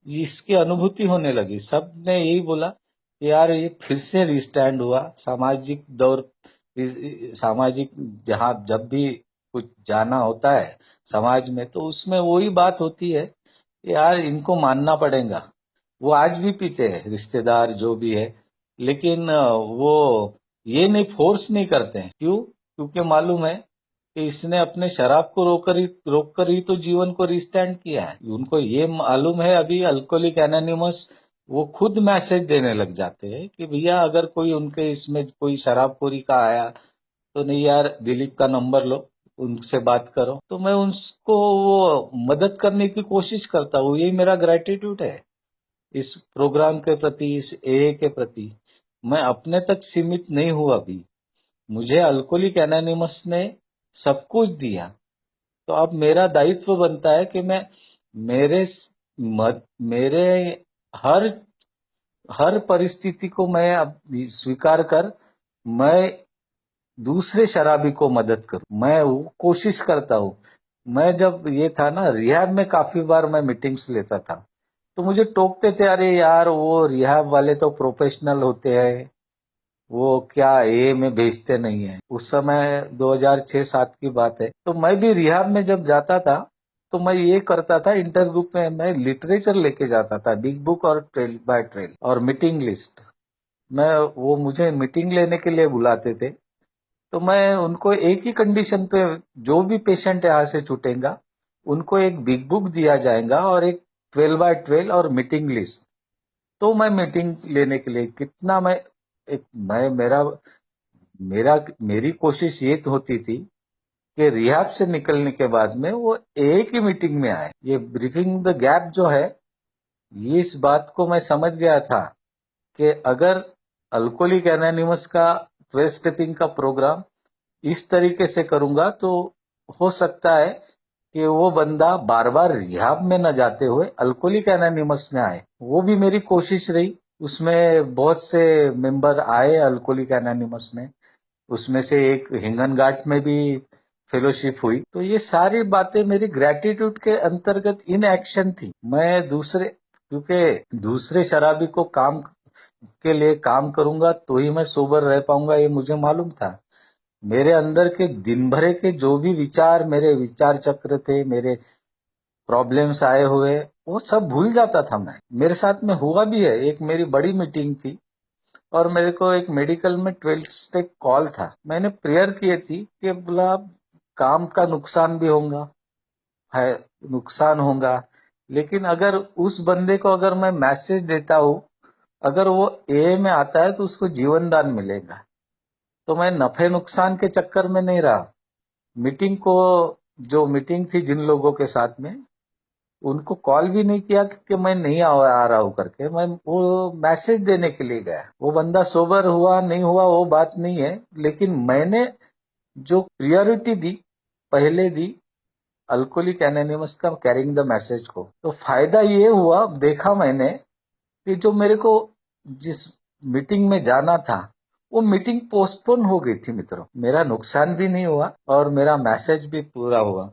इसकी अनुभूति होने लगी। सब ने यही बोला कि यार ये फिर से रिस्टैंड हुआ। सामाजिक दौर, सामाजिक, जहाँ जब भी कुछ जाना होता है समाज में, तो उसमें वही बात होती है, यार इनको मानना पड़ेगा। वो आज भी पीते हैं रिश्तेदार जो भी है, लेकिन वो ये नहीं, फोर्स नहीं करते हैं। क्यों? क्योंकि मालूम है कि इसने अपने शराब को रोक कर ही तो जीवन को रिस्टैंड किया है। उनको ये मालूम है। अभी अल्कोहलिक एनोनिमस वो खुद मैसेज देने लग जाते हैं कि भैया अगर कोई उनके इसमें कोई शराबखोरी का आया तो नहीं यार, दिलीप का नंबर लो, उनसे बात करो। तो मैं उनको वो मदद करने की कोशिश करता हूँ। यही मेरा ग्रेटिट्यूड है इस प्रोग्राम के प्रति, इस ए के प्रति। मैं अपने तक सीमित नहीं हूँ अभी। मुझे अल्कोहलिक एनोनिमस ने सब कुछ दिया। तो अब मेरा दायित्व बनता है कि मैं मेरे मेरे हर हर परिस्थिति को मैं अब स्वीकार कर, मैं दूसरे शराबी को मदद करूं। मैं वो कोशिश करता हूँ। मैं जब ये था ना रिहैब में, काफी बार मैं मीटिंग्स लेता था, तो मुझे टोकते थे, अरे यार वो रिहैब वाले तो प्रोफेशनल होते हैं, वो क्या ए में भेजते नहीं है। उस समय 2006-7 की बात है। तो मैं भी रिहाब में जब जाता था तो मैं ये करता था, इंटर ग्रुप में मैं लिटरेचर लेके जाता था, बिग बुक और ट्रेल बाय ट्रेल और मीटिंग लिस्ट। मैं वो मुझे मीटिंग लेने के लिए बुलाते थे, तो मैं उनको एक ही कंडीशन पे, जो भी पेशेंट यहाँ से छूटेगा उनको एक बिग बुक दिया जाएगा और एक 12 बाय 12 और मीटिंग लिस्ट। तो मैं मीटिंग लेने के लिए कितना मैं एक मैं मेरा मेरा मेरी कोशिश ये तो होती थी कि रिहाब से निकलने के बाद में वो एक ही मीटिंग में आए। ये ब्रीफिंग द गैप जो है, ये इस बात को मैं समझ गया था कि अगर अल्कोहलिक एनोनिमस का 12 स्टेपिंग का प्रोग्राम इस तरीके से करूंगा तो हो सकता है कि वो बंदा बार बार रिहाब में न जाते हुए अल्कोहलिक एनोनिमस में आए। वो भी मेरी कोशिश रही। उसमें बहुत से मेंबर आए अल्कोहलिक एनोनिमस में, उसमें से एक हिंगन घाट में भी फेलोशिप हुई। तो ये सारी बातें मेरी ग्रेटिट्यूड के अंतर्गत इन एक्शन थी। मैं दूसरे, क्योंकि दूसरे शराबी को काम के लिए काम करूंगा तो ही मैं सोबर रह पाऊंगा, ये मुझे मालूम था। मेरे अंदर के दिन भरे के जो भी विचार, मेरे विचार चक्र थे, मेरे प्रॉब्लम्स आए हुए, वो सब भूल जाता था मैं। मेरे साथ में हुआ भी है। एक मेरी बड़ी मीटिंग थी और मेरे को एक मेडिकल में 12 स्टेप कॉल था। मैंने प्रेयर की थी कि बोला काम का नुकसान भी होगा, है नुकसान होगा, लेकिन अगर उस बंदे को अगर मैं मैसेज देता हूँ, अगर वो ए में आता है तो उसको जीवन दान मिलेगा। तो मैं नफे नुकसान के चक्कर में नहीं रहा। मीटिंग को, जो मीटिंग थी जिन लोगों के साथ में, उनको कॉल भी नहीं किया कि मैं नहीं आ रहा हूं करके। मैं वो मैसेज देने के लिए गया। वो बंदा सोबर हुआ नहीं हुआ वो बात नहीं है, लेकिन मैंने जो प्रियोरिटी दी, पहले दी अल्कोहलिक एनोनिमस का कैरिंग द मैसेज को। तो फायदा ये हुआ, देखा मैंने कि जो मेरे को जिस मीटिंग में जाना था, वो मीटिंग पोस्टपोन हो गई थी मित्रों। मेरा नुकसान भी नहीं हुआ और मेरा मैसेज भी पूरा हुआ।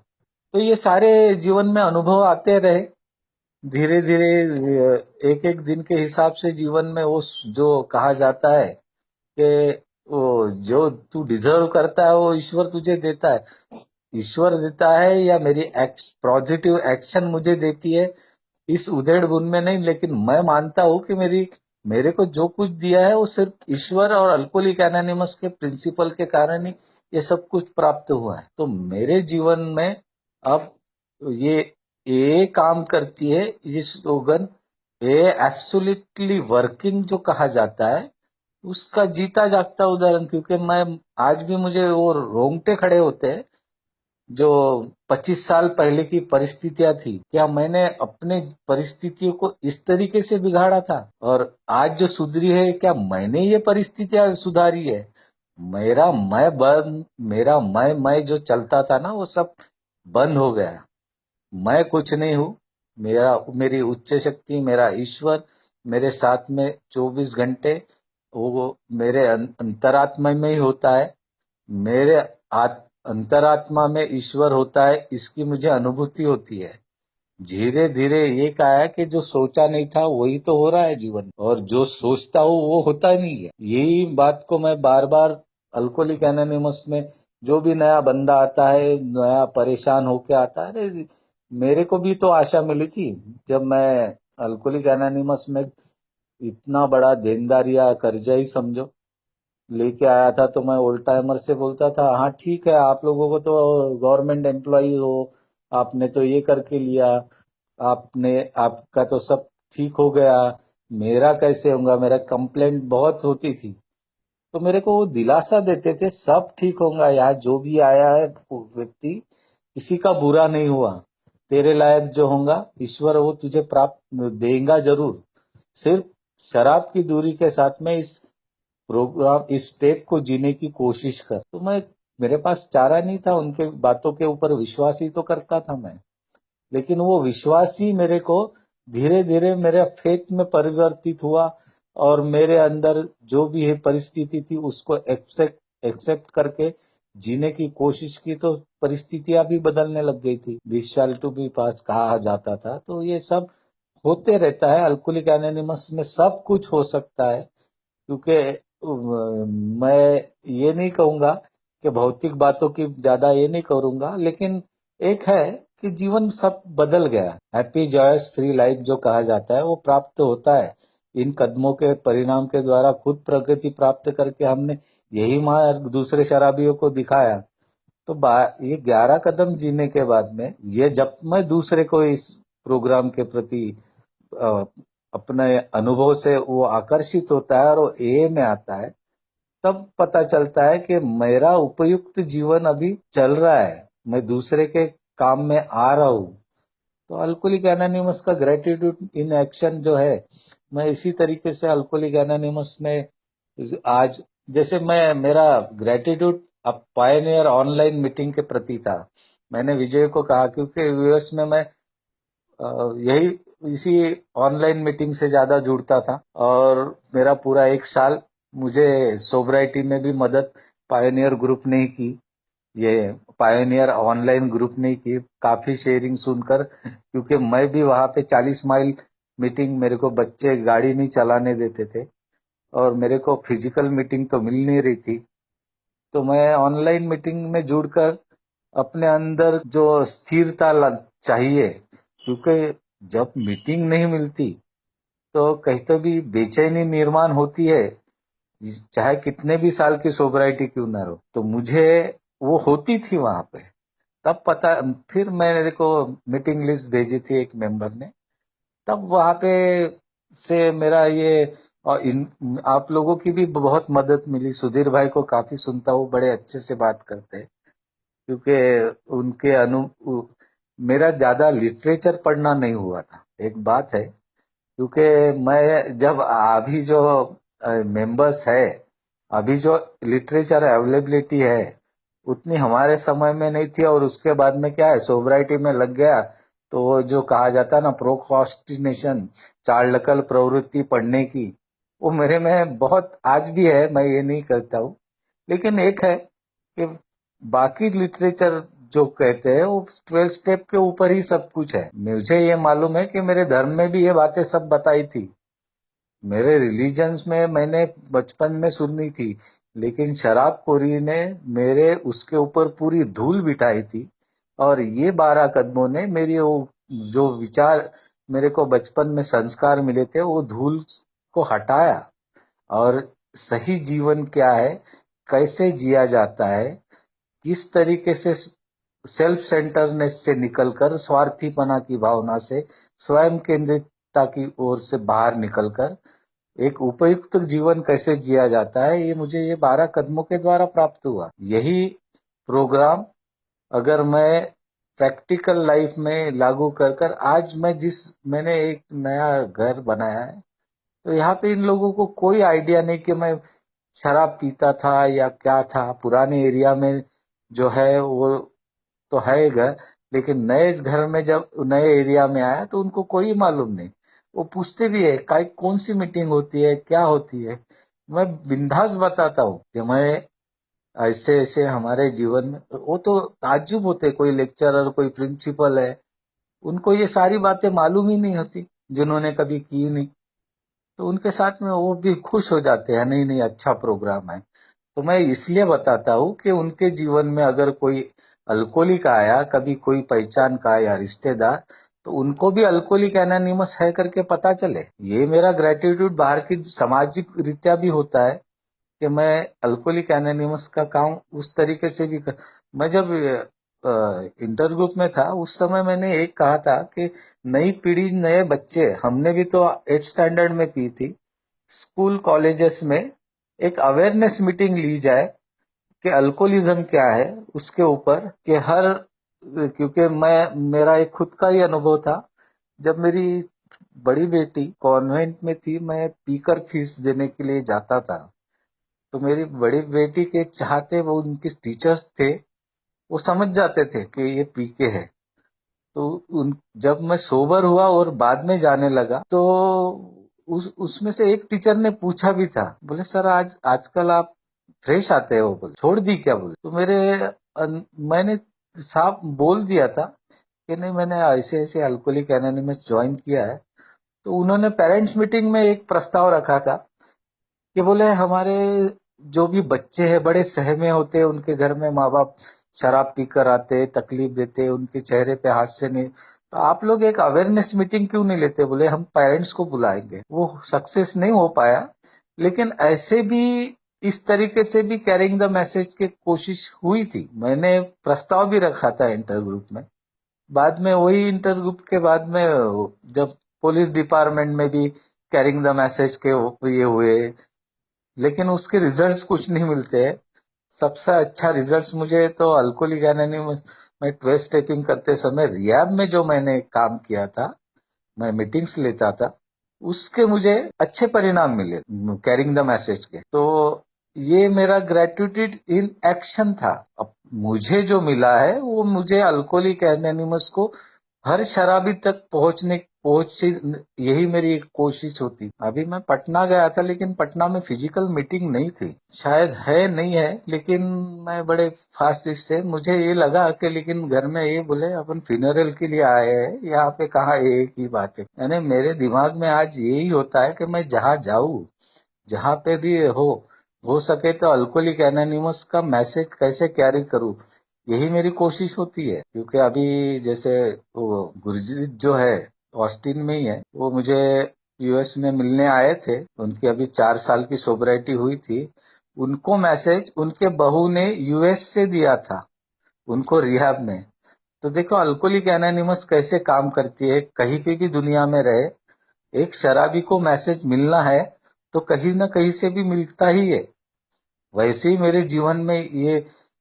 तो ये सारे जीवन में अनुभव आते रहे। धीरे धीरे एक एक दिन के हिसाब से जीवन में वो जो कहा जाता है कि वो जो तू डिजर्व करता है वो ईश्वर तुझे देता है। ईश्वर देता है या मेरी पॉजिटिव एक्शन मुझे देती है, इस उधेड़ बुन में नहीं। लेकिन मैं मानता हूं कि मेरे को जो कुछ दिया है वो सिर्फ ईश्वर और अल्कोहलिक एनोनिमस के प्रिंसिपल के कारण ही ये सब कुछ प्राप्त हुआ है। तो मेरे जीवन में अब ये काम करती है, ये स्लोगन ए एब्सोल्युटली वर्किंग जो कहा जाता है, उसका जीता जागता उदाहरण। क्योंकि मैं आज भी मुझे वो रोंगटे खड़े होते हैं जो 25 साल पहले की परिस्थितियां थी। क्या मैंने अपने परिस्थितियों को इस तरीके से बिगाड़ा था? और आज जो सुधरी है, क्या मैंने ये परिस्थितियां सुधारी है? मेरा मैं जो चलता था ना, वो सब बंद हो गया। मैं कुछ नहीं हूँ। मेरी उच्च शक्ति, मेरा ईश्वर मेरे साथ में 24 घंटे, वो मेरे अंतरात्मा में ही होता है। मेरे अंतरात्मा में ईश्वर होता है, इसकी मुझे अनुभूति होती है। धीरे धीरे ये कहा है कि जो सोचा नहीं था वही तो हो रहा है जीवन में, और जो सोचता हूँ वो होता नहीं है। यही बात को मैं बार बार अल्कोहलिक एनोनिमस में, जो भी नया बंदा आता है, नया परेशान होके आता है, अरे मेरे को भी तो आशा मिली थी जब मैं अल्कोहलिक एनोनिमस में इतना बड़ा देनदार या कर्जा ही समझो लेके आया था। तो मैं ओल्ड टाइमर से बोलता था, हाँ ठीक है, आप लोगों को तो गवर्नमेंट एम्प्लॉय हो, आपने तो ये करके लिया, आपने आपका तो सब ठीक हो गया, मेरा कैसे होगा? मेरा कंप्लेंट बहुत होती थी। तो मेरे को वो दिलासा देते थे, सब ठीक होगा, यहाँ जो भी आया है वो व्यक्ति किसी का बुरा नहीं हुआ। तेरे लायक जो होगा ईश्वर वो तुझे प्राप्त देगा जरूर। सिर्फ शराब की दूरी के साथ में इस प्रोग्राम, इस स्टेप को जीने की कोशिश कर। तो मैं, मेरे पास चारा नहीं था, उनके बातों के ऊपर विश्वास ही तो करता था मैं। लेकिन वो विश्वास ही मेरे को धीरे धीरे मेरे फेथ में परिवर्तित हुआ, और मेरे अंदर जो भी है परिस्थिति थी उसको एक्सेप्ट एक्सेप्ट करके जीने की कोशिश की, तो परिस्थितियां भी बदलने लग गई थी। दिस शैल टू बी पास कहा जाता था। तो ये सब होते रहता है अल्कोहलिक एनोनिमस में, सब कुछ हो सकता है। क्योंकि मैं ये नहीं कहूंगा कि भौतिक बातों की ज्यादा ये नहीं करूंगा, लेकिन एक है कि जीवन सब बदल गया। हैप्पी जॉयस फ्री लाइफ जो कहा जाता है वो प्राप्त होता है इन कदमों के परिणाम के द्वारा। खुद प्रगति प्राप्त करके हमने यही मार्ग दूसरे शराबियों को दिखाया। तो ये 11 कदम जीने के बाद में, ये जब मैं दूसरे को इस प्रोग्राम के प्रति अ, अपने अनुभव से वो आकर्षित होता है और वो ए में आता है, तब पता चलता है कि मेरा उपयुक्त जीवन अभी चल रहा है, मैं दूसरे के काम में आ रहा हूँ। तो अल्कोहलिक एनोनिमस का ग्रेटिट्यूड इन एक्शन जो है, मैं इसी तरीके से अल्कोहलिक एनोनिमस में आज, जैसे मैं, मेरा ग्रेटिट्यूड अब पायनियर ऑनलाइन मीटिंग के प्रति था। मैंने विजय को कहा, क्योंकि यूएस में मैं यही इसी ऑनलाइन मीटिंग से ज्यादा जुड़ता था, और मेरा पूरा एक साल मुझे सोब्राइटी में भी मदद पायनियर ग्रुप ने ही की। ये पायनियर ऑनलाइन ग्रुप ने की, काफी शेयरिंग सुनकर, क्योंकि मैं भी वहां पे 40 माइल मीटिंग, मेरे को बच्चे गाड़ी नहीं चलाने देते थे और मेरे को फिजिकल मीटिंग तो मिल नहीं रही थी। तो मैं ऑनलाइन मीटिंग में जुड़कर अपने अंदर जो स्थिरता चाहिए, क्योंकि जब मीटिंग नहीं मिलती तो कहीं तो भी बेचैनी निर्माण होती है, चाहे कितने भी साल की सोबराइटी क्यों ना हो। तो मुझे वो होती थी वहां पे। तब पता, फिर मेरे को मीटिंग लिस्ट भेजी थी एक मेंबर ने, तब वहां पे से मेरा ये, और आप लोगों की भी बहुत मदद मिली। सुधीर भाई को काफी सुनता हूँ, बड़े अच्छे से बात करते हैं, क्योंकि उनके मेरा ज्यादा लिटरेचर पढ़ना नहीं हुआ था, एक बात है। क्योंकि मैं जब अभी जो मेंबर्स है, अभी जो लिटरेचर अवेलेबिलिटी है, उतनी हमारे समय में नहीं थी। और उसके बाद में क्या है, सोब्राइटी में लग गया, तो वो जो कहा जाता है ना, प्रोक्रास्टिनेशन, चालढकल प्रवृत्ति पढ़ने की, वो मेरे में बहुत आज भी है, मैं ये नहीं करता हूँ। लेकिन एक है कि बाकी लिटरेचर जो कहते हैं वो 12 स्टेप के ऊपर ही सब कुछ है। मुझे ये मालूम है कि मेरे धर्म में भी ये बातें सब बताई थी, मेरे रिलीजन्स में मैंने बचपन में सुनी थी, लेकिन शराबखोरी ने मेरे उसके ऊपर पूरी धूल बिठाई थी। और ये 12 कदमों ने मेरी वो जो विचार मेरे को बचपन में संस्कार मिले थे, वो धूल को हटाया। और सही जीवन क्या है, कैसे जिया जाता है, किस तरीके से सेल्फ सेंटरनेस से निकलकर, स्वार्थीपना की भावना से, स्वयं केंद्रितता की ओर से बाहर निकलकर एक उपयुक्त जीवन कैसे जिया जाता है, ये मुझे ये 12 कदमों के द्वारा प्राप्त हुआ। यही प्रोग्राम अगर मैं प्रैक्टिकल लाइफ में लागू कर कर, आज मैंने एक नया घर बनाया है, तो यहाँ पे इन लोगों को कोई आइडिया नहीं कि मैं शराब पीता था या क्या था। पुराने एरिया में जो है वो तो है घर, लेकिन नए घर में जब नए एरिया में आया तो उनको कोई मालूम नहीं। वो पूछते भी है काय कौन सी मीटिंग होती है, क्या होती है। मैं बिंदास बताता हूँ कि मैं ऐसे ऐसे हमारे जीवन में, वो तो ताज्जुब होते, कोई लेक्चरर कोई प्रिंसिपल है, उनको ये सारी बातें मालूम ही नहीं होती, जिन्होंने कभी की नहीं। तो उनके साथ में वो भी खुश हो जाते हैं, नहीं नहीं अच्छा प्रोग्राम है। तो मैं इसलिए बताता हूँ कि उनके जीवन में अगर कोई अल्कोहलिक आया, कभी कोई पहचान का या रिश्तेदार, तो उनको भी अल्कोहलिक एनोनिमस है करके पता चले। ये मेरा ग्रेटिट्यूड बाहर की सामाजिक रीत्या भी होता है कि मैं अल्कोहलिक एनोनिमस का काम उस तरीके से भी मैं जब इंटर ग्रुप में था, उस समय मैंने एक कहा था कि नई पीढ़ी, नए बच्चे, हमने भी तो 8 स्टैंडर्ड में पी थी, स्कूल कॉलेजेस में एक अवेयरनेस मीटिंग ली जाए कि अल्कोहलिज्म क्या है, उसके ऊपर कि हर, क्योंकि मैं, मेरा एक खुद का ही अनुभव था। जब मेरी बड़ी बेटी कॉन्वेंट में थी, मैं पीकर फीस देने के लिए जाता था, तो मेरी बड़ी बेटी के चाहते वो उनके टीचर्स थे, वो समझ जाते थे कि ये पी के है। तो जब मैं सोबर हुआ और बाद में जाने लगा, तो उसमें से एक टीचर ने पूछा भी था, बोले सर आज आजकल आप फ्रेश आते हो, बोले छोड़ दी क्या, बोले। तो मैंने साफ बोल दिया था कि नहीं, मैंने ऐसे ऐसे अल्कोहलिक एनोनिमस ज्वाइन किया है। तो उन्होंने पेरेंट्स मीटिंग में एक प्रस्ताव रखा था कि बोले हमारे जो भी बच्चे हैं बड़े सहमे होते हैं, उनके घर में माँ बाप शराब पीकर आते, तकलीफ देते, उनके चेहरे पे हास्य नहीं, तो आप लोग एक अवेयरनेस मीटिंग क्यों नहीं लेते। बोले हम पेरेंट्स को बुलाएंगे। वो सक्सेस नहीं हो पाया, लेकिन ऐसे भी इस तरीके से भी कैरिंग द मैसेज की कोशिश हुई थी। मैंने प्रस्ताव भी रखा था इंटर ग्रुप में। बाद में वही इंटर ग्रुप के बाद में जब पुलिस डिपार्टमेंट में भी कैरिंग द मैसेज के ये हुए, लेकिन उसके रिजल्ट्स कुछ नहीं मिलते हैं। सबसे अच्छा रिजल्ट्स मुझे तो अल्कोहलिक एनोनिमस में 12 स्टेपिंग करते समय रिहैब में जो मैंने काम किया था, मैं मीटिंग्स लेता था, उसके मुझे अच्छे परिणाम मिले कैरिंग द मैसेज के। तो ये मेरा ग्रेटिट्यूड इन एक्शन था। अब मुझे जो मिला है वो मुझे अल्कोहलिक एनोनिमस को हर शराबी तक पहुंच, यही मेरी एक कोशिश होती। अभी मैं पटना गया था, लेकिन पटना में फिजिकल मीटिंग नहीं थी, शायद है नहीं है, लेकिन मैं बड़े फास्ट इससे मुझे ये लगा कि, लेकिन घर में ये बोले अपन फ्यूनरल के लिए आए हैं, यहाँ पे कहाँ एक ही बात है। यानी मेरे दिमाग में आज यही होता है कि मैं जहाँ जाऊँ, जहाँ पे भी हो सके तो अल्कोहलिक एनोनिमस का मैसेज कैसे कैरी करूँ, यही मेरी कोशिश होती है। क्योंकि अभी जैसे वो गुरजीत जो है, ऑस्टिन में ही है, वो मुझे यूएस में मिलने आए थे, उनकी अभी 4 साल की सोबराइटी हुई थी। उनको मैसेज उनके बहू ने यूएस से दिया था, उनको रिहैब में। तो देखो अल्कोहलिक एनोनिमस कैसे काम करती है, कहीं पे भी दुनिया में रहे, एक शराबी को मैसेज मिलना है तो कहीं ना कहीं से भी मिलता ही है। वैसे ही मेरे जीवन में ये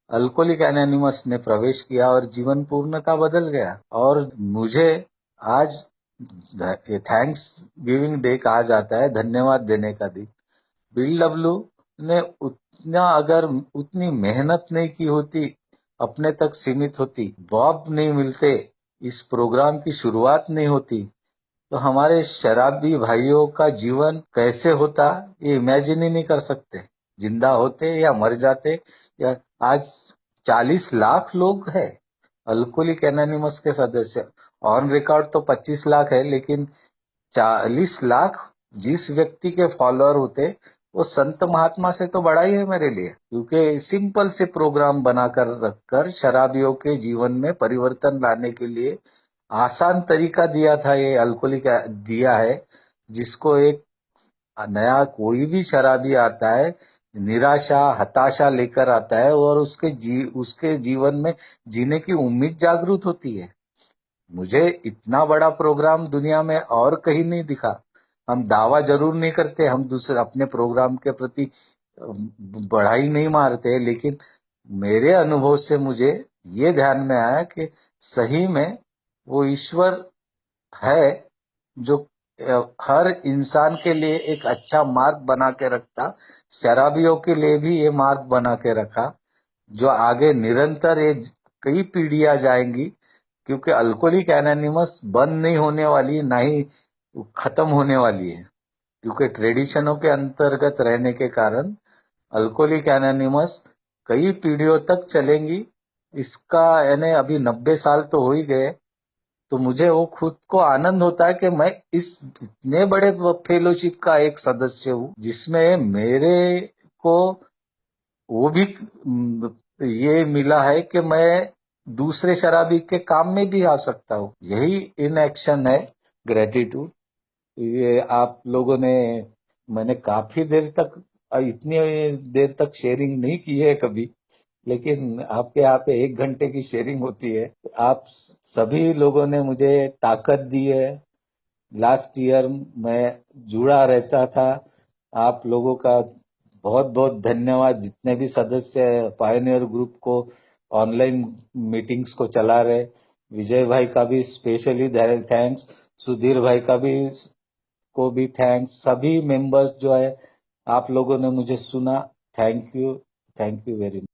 अल्कोहलिक एनोनिमस ने प्रवेश किया और जीवन पूर्णतः बदल गया। और मुझे आज थैंक्स गिविंग डे कहा जाता है, धन्यवाद देने का दिन। बिल डब्ल्यू ने उतना अगर उतनी मेहनत नहीं की होती, अपने तक सीमित होती, बॉब नहीं मिलते, इस प्रोग्राम की शुरुआत नहीं होती, तो हमारे शराबी भाइयों का जीवन कैसे होता ये इमेजिन ही नहीं कर सकते। जिंदा होते या मर जाते। या आज 40 लाख लोग हैं अल्कोहलिक एनोनिमस के सदस्य। ऑन रिकॉर्ड तो 25 लाख है, लेकिन 40 लाख जिस व्यक्ति के फॉलोअर होते, वो संत महात्मा से तो बड़ा ही है मेरे लिए। क्योंकि सिंपल से प्रोग्राम बनाकर रखकर शराबियों के जीवन में परिवर्तन लाने के लिए आसान तरीका दिया था, ये अल्कोहलिक दिया है। जिसको एक नया कोई भी शराबी आता है, निराशा हताशा लेकर आता है और उसके जीवन में जीने की उम्मीद जागृत होती है। मुझे इतना बड़ा प्रोग्राम दुनिया में और कहीं नहीं दिखा। हम दावा जरूर नहीं करते, हम दूसरे अपने प्रोग्राम के प्रति बढ़ाई नहीं मारते, लेकिन मेरे अनुभव से मुझे ये ध्यान में आया कि सही में वो ईश्वर है जो हर इंसान के लिए एक अच्छा मार्ग बना के रखता। शराबियों के लिए भी ये मार्ग बना के रखा, जो आगे निरंतर ये कई पीढ़ियां जाएंगी। क्योंकि अल्कोहलिक एनोनिमस बंद नहीं होने वाली, ना ही खत्म होने वाली है। क्योंकि ट्रेडिशनों के अंतर्गत रहने के कारण अल्कोहलिक एनोनिमस कई पीढ़ियों तक चलेंगी। इसका यानी अभी 90 साल तो हो ही गए, तो मुझे वो खुद को आनंद होता है कि मैं इस इतने बड़े फेलोशिप का एक सदस्य हूँ, जिसमें मेरे को वो भी ये मिला है कि मैं दूसरे शराबी के काम में भी आ सकता हूँ। यही इन एक्शन है ग्रेटिट्यूड। ये आप लोगों ने, मैंने काफी देर तक, इतनी देर तक शेयरिंग नहीं की है कभी, लेकिन आपके यहाँ पे 1 घंटे की शेयरिंग होती है। आप सभी लोगों ने मुझे ताकत दी है। लास्ट ईयर मैं जुड़ा रहता था। आप लोगों का बहुत बहुत धन्यवाद, जितने भी सदस्य पायनियर ग्रुप को ऑनलाइन मीटिंग्स को चला रहे। विजय भाई का भी स्पेशली थैंक्स, सुधीर भाई का भी को भी थैंक्स, सभी मेंबर्स जो है, आप लोगों ने मुझे सुना। Thank you, thank you very much.